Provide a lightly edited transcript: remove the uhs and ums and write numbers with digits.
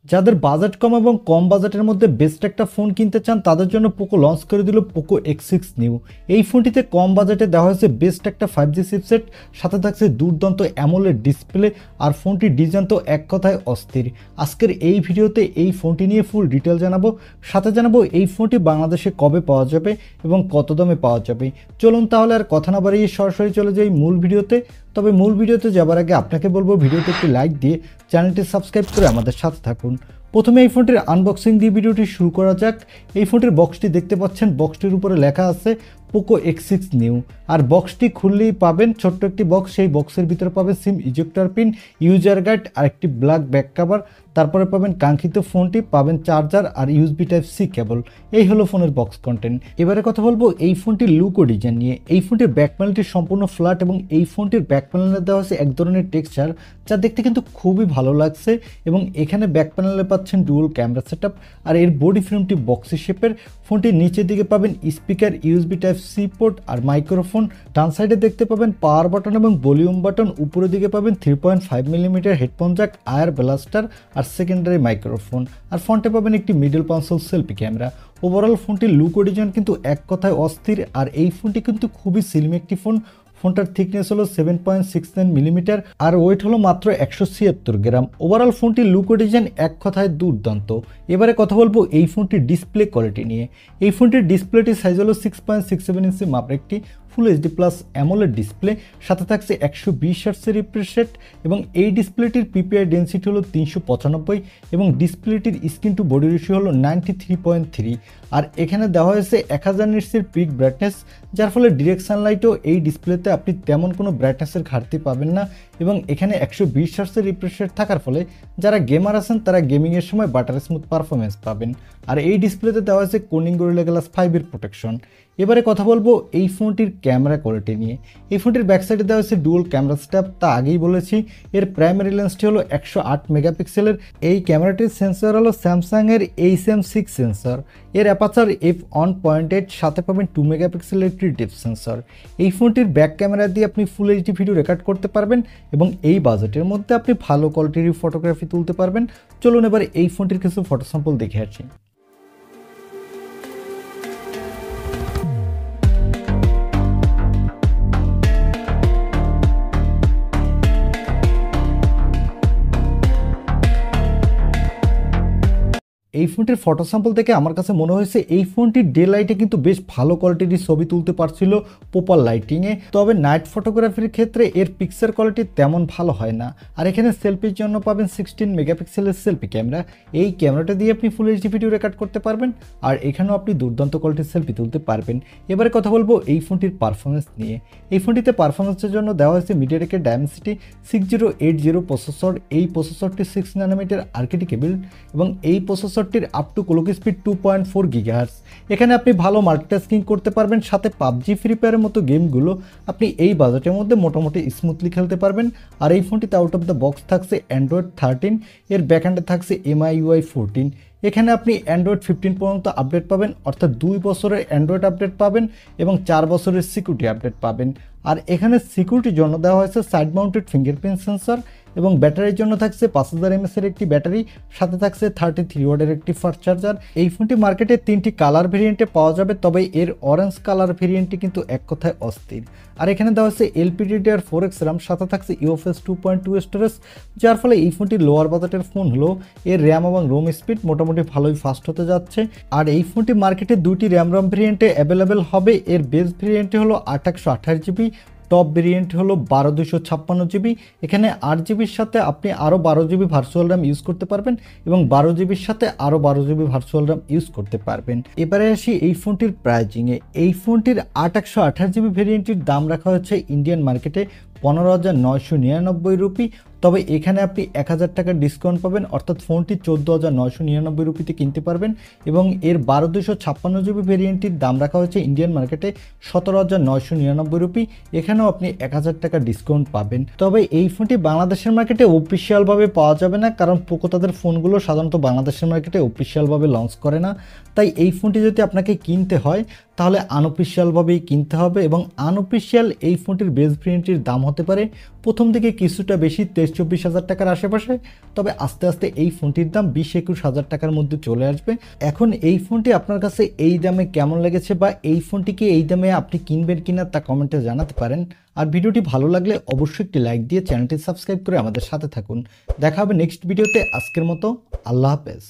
যাদের বাজেট কম এবং কম বাজেটের মধ্যে বেস্ট একটা ফোন কিনতে চান তাদের জন্য পোকো লঞ্চ করে দিল পোকো X6 নিউ। এই ফোনটিতে কম বাজেটে দেওয়া হয়েছে বেস্ট একটা 5G চিপসেট, সাথে থাকছে দুর্দান্ত অ্যামোলেড ডিসপ্লে, আর ফোনটির ডিজাইন তো এক কথায় অস্থির। আজকের এই ভিডিওতে এই ফোনটি নিয়ে ফুল ডিটেল জানাবো, সাথে জানাবো এই ফোনটি বাংলাদেশে কবে পাওয়া যাবে এবং কত দামে পাওয়া যাবে। চলুন তাহলে আর কথা না বাড়িয়ে সরাসরি চলে যাই মূল ভিডিওতে। তবে মূল ভিডিওতে যাবার আগে আপনাকে বলবো ভিডিওতে একটি লাইক দিয়ে চ্যানেলটি সাবস্ক্রাইব করে আমাদের সাথে থাকুন। প্রথমে এই ফোনটির আনবক্সিং দিয়ে ভিডিওটি শুরু করা যাক। এই ফোনটির বক্সটি দেখতে পাচ্ছেন, বক্সটির উপরে লেখা আছে পোকো X6 নিউ। আর বক্সটি খুললেই পাবেন ছোট্ট একটি বক্স, সেই বক্সের ভিতরে পাবেন SIM ejector pin, user guide আর একটি ব্ল্যাক ব্যাক কভার। তারপরে পাবেন কাঙ্ক্ষিত ফোনটি, পাবেন চার্জার আর USB Type-C কেবল। এই হলো ফোনের বক্স কন্টেন্ট। এবারে কথা বলবো এই ফোনটির লুক ও ডিজাইন নিয়ে। এই ফোনটির ব্যাক প্যানেলটি সম্পূর্ণ ফ্ল্যাট এবং এই ফোনটির ব্যাক প্যানেলে দেওয়া আছে এক ধরনের টেক্সচার যা দেখতে কিন্তু খুবই ভালো লাগছে। এবং এখানে ব্যাক প্যানেলে পাচ্ছেন ডুয়াল ক্যামেরা সেটআপ, আর এর বডি ফ্রেমটি বক্সি শেপের। ফোনটির নিচের দিকে পাবেন স্পিকার, USB Type-C পোর্ট আর মাইক্রোফোন। ডান সাইডে দেখতে পাবেন পাওয়ার বাটন এবং ভলিউম বাটন। উপরের দিকে পাবেন 3.5 মিলিমিটার হেডফোন জ্যাক, আয়ার ব্লাস্টার আর সেকেন্ডারি মাইক্রোফোন। আর ফ্রন্টে পাবেন একটি middle console selfie camera. Overall ফোনটির লুক ও ডিজাইন কিন্তু এক কথায় অস্থির। আর এই ফোনটি কিন্তু খুবই স্লিম একটি ফোন। ফোনটার থিকনেস হলো 7.69 মিলিমিটার আর ওয়েট হলো মাত্র 176 গ্রাম। ওভারঅল ফোনটির লুক ও ডিজাইন এক কথায় দুর্দান্ত। এবারে কথা বলবো এই ফোনটির ডিসপ্লে কোয়ালিটি নিয়ে। এই ফোনটির ডিসপ্লেটির সাইজ হলো 6.67 ইঞ্চি মাপের একটি full HD plus AMOLED display, সাথে থাকছে 120 হার্টজের রিফ্রেশ রেট এবং এই ডিসপ্লেটির পিপিআই ডেনসিটি হলো 395 এবং ডিসপ্লেটির স্ক্রিন টু বডি রেশিও হলো 93.3। আর এখানে দেওয়া হয়েছে 1000 নিটসের পিক ব্রাইটনেস, যার ফলে ডিরেক্ট সানলাইটও এই ডিসপ্লেতে আপনি তেমন কোনো ব্রাইটনেসের ঘাটতি পাবেন না। এবং এখানে 120 হার্টজের রিফ্রেশ রেট থাকার ফলে যারা গেমার আছেন তারা গেমিংয়ের সময় বাটার স্মুথ পারফরমেন্স পাবেন। আর এই ডিসপ্লেতে দেওয়া হয়েছে কোর্নিং গরিলা গ্লাস 5 এর প্রোটেকশন। এবারে কথা বলবো এই ফোনটির ক্যামেরা কোয়ালিটি নিয়ে। এই ফোনটির ব্যাক সাইডে দেওয়া হয়েছে ডুয়াল ক্যামেরা সেটআপ, তা আগেই বলেছি। এর প্রাইমারি লেন্সটি হলো 108 মেগাপিক্সেলের। এই ক্যামেরাটির সেন্সর হলো স্যামসাং এর HM6 সেন্সর। এর অ্যাপারচার f1.8, সাথে পাবেন 2 মেগাপিক্সেলের একটি ডেপথ সেন্সর। এই ফোনটির ব্যাক ক্যামেরা দিয়ে আপনি ফুল এইচডি ভিডিও রেকর্ড করতে পারবেন এবং এই বাজেটের মধ্যে আপনি ভালো কোয়ালিটির ফটোগ্রাফি তুলতে পারবেন। চলুন এবার এই ফোনটির কিছু ফটো স্যাম্পল দেখে আসি। এই ফোনটির ফটো স্যাম্পল থেকে আমার কাছে মনে হয়েছে এই ফোনটির ডে লাইটে কিন্তু বেশ ভালো কোয়ালিটির ছবি তুলতে পারছিল প্রপার লাইটিংয়ে। তবে নাইট ফটোগ্রাফির ক্ষেত্রে এর পিকচার কোয়ালিটি তেমন ভালো হয় না। আর এখানে সেলফির জন্য পাবেন 16 মেগাপিক্সেলের সেলফি ক্যামেরা। এই ক্যামেরাটা দিয়ে আপনি ফুল এইচডি ভিডিও রেকর্ড করতে পারবেন আর এখানেও আপনি দুর্দান্ত কোয়ালিটির সেলফি তুলতে পারবেন। এবারে কথা বলবো এই ফোনটির পারফরমেন্স নিয়ে। এই ফোনটিতে পারফরমেন্সের জন্য দেওয়া হয়েছে মিডিয়াটেকের ডায়মেনসিটি 6080 প্রসেসর। এই প্রসেসরটি 6 ন্যানোমিটার আর্কিটেক্ট বিল্ড এবং এই প্রসেসরটির up to clock speed 2.4 gigahertz. এখানে আপনি ভালো মাল্টিটাস্কিং করতে পারবেন, সাথে পাবজি ফ্রি ফায়ারের মতো গেমগুলো আপনি এই বাজেটের মধ্যে মোটামুটি স্মুথলি খেলতে পারবেন। আর এই ফোনটিতে আউট অফ দ্য বক্স থাকছে অ্যান্ড্রয়েড 13, এর ব্যাকহ্যান্ডে থাকছে MIUI 14। এখানে আপনি অ্যান্ড্রয়েড 15 পর্যন্ত আপডেট পাবেন, অর্থাৎ 2 বছরের অ্যান্ড্রয়েড আপডেট পাবেন এবং 4 বছরের সিকিউরিটি আপডেট পাবেন। আর এখানে সিকিউরিটির জন্য দেওয়া হয়েছে সাইড মাউন্টেড ফিঙ্গারপ্রিন্ট সেন্সর এবং ব্যাটারির জন্য থাকছে 5000 mAh এর একটি ব্যাটারি, সাথে থাকছে 33 ওয়াটের একটি ফাস্ট চার্জার। এই ফোনটি মার্কেটে 3টি কালার ভেরিয়েন্টে পাওয়া যাবে, তবে এর অরেঞ্জ কালার ভেরিয়েন্টটি কিন্তু এক কথায় অস্থির। আর এখানে দেওয়া হচ্ছে LPDDR4X RAM, সাথে থাকছে UFS 2.2 স্টোরেজ, যার ফলে এই ফোনটি লোয়ার বাজেটের ফোন হলেও এর র্যাম এবং রোম স্পিড মোটামুটি ভালোই ফাস্ট হতে যাচ্ছে। আর এই ফোনটি মার্কেটে 2টি র্যাম ভেরিয়েন্টে অ্যাভেলেবেল হবে। এর বেস ভেরিয়েন্টটি হলো 828 জিবি, টপ ভেরিয়েন্ট হলো 12256 জিবি। এখানে 8 জিবির সাথে আপনি আরও 12 জিবি ভার্চুয়াল র্যাম ইউজ করতে পারবেন এবং 12 জিবির সাথে আরও 12 জিবি ভার্চুয়াল র্যাম ইউজ করতে পারবেন। এবারে আসি এই ফোনটির প্রাইজিংয়ে। এই ফোনটির 8128 জিবি ভেরিয়েন্টটির দাম রাখা হচ্ছে ইন্ডিয়ান মার্কেটে 15,999 রুপি। তবে এখানে আপনি 1000 টাকার ডিসকাউন্ট পাবেন, অর্থাৎ ফোনটি 14,999 রুপিতে কিনতে পারবেন। এবং এর 12256 জিবি ভেরিয়েন্টটির দাম রাখা হয়েছে ইন্ডিয়ান মার্কেটে 17,999 রুপি। এখানেও আপনি 1000 টাকা ডিসকাউন্ট পাবেন। তবে এই ফোনটি বাংলাদেশের মার্কেটে অফিসিয়ালভাবে পাওয়া যাবে না, কারণ পোকো তাদের ফোনগুলো সাধারণত বাংলাদেশের মার্কেটে অফিসিয়ালভাবে লঞ্চ করে না। তাই এই ফোনটি যদি আপনাকে কিনতে হয় তাহলে আনঅফিসিয়ালভাবেই কিনতে হবে। এবং আনঅফিসিয়াল এই ফোনটির বেস ভেরিয়েন্টটির দাম হতে পারে প্রথম দিকে কিছুটা বেশি, 23-24 হাজার টাকার আশেপাশে, তবে আস্তে আস্তে এই ফোনটির দাম 20-21 হাজার টাকার মধ্যে চলে আসবে। এখন এই ফোনটি আপনার কাছে এই দামে কেমন লেগেছে বা এই ফোনটিকে এই দামে আপনি কিনবেন কিনা তা কমেন্টে জানাতে পারেন। আর ভিডিওটি ভালো লাগলে অবশ্যই একটি লাইক দিয়ে চ্যানেলটি সাবস্ক্রাইব করে আমাদের সাথে থাকুন। দেখা হবে নেক্সট ভিডিওতে। আজকের মতো আল্লাহ হাফেজ।